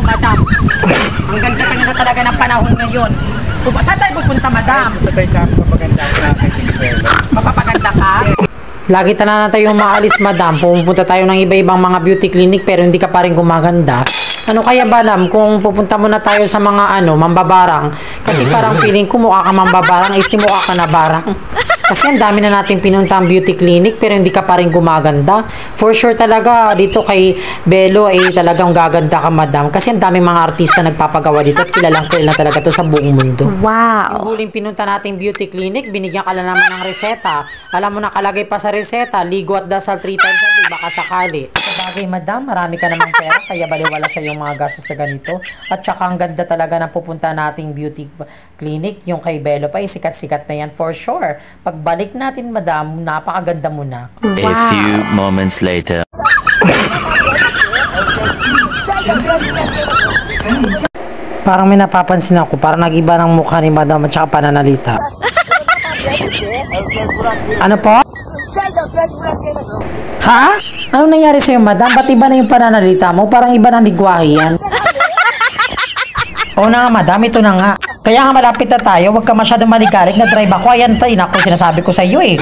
madam. Ang ganda-ganda talaga ng panahon ngayon. Saan tayo pupunta, madam? Sa tayo sa mapapaganda ka. Mapapaganda ka? Lagi tala na tayong maalis, madam. Pupunta tayo ng iba-ibang mga beauty clinic pero hindi ka pa rin gumaganda. Ano kaya ba, madam, kung pupunta muna tayo sa mga mambabarang? Kasi parang feeling ko mukha ka mambabarang, is mukha ka na barang. Kasi ang dami na natin pinuntang beauty clinic pero hindi ka pa rin gumaganda. For sure talaga dito kay Belo talagang gaganda ka, madam. Kasi ang daming mga artista nagpapagawa dito at kilalang kilala talaga to sa buong mundo. Wow! Yung huling pinunta nating beauty clinic, binigyan ka lang naman ng reseta. Alam mo, nakalagay pa sa reseta, ligo at dasal 3 times a day, baka sakali. Sa bagay, madam, marami ka namang pera, kaya baliwala sa yung mga gastos na ganito. At saka ang ganda talaga ng pupunta nating beauty clinic, yung kay Belo pa, sikat-sikat na yan for sure. Pagbalik natin, madam, napakaganda mo na. Wow! A few moments later. Parang may napapansin ako, parang nag-iba ng mukha ni madam at saka pananalita. Ano po? Ha? Anong nangyari sa'yo, madam? Ba't iba na yung pananalita mo? Parang iba na ligwahe yan. Oo na nga, madam, ito na nga. Kaya nga malapit na tayo, huwag ka masyadong maligalig na drive ako. Ayan, ako sinasabi ko sa iyo eh.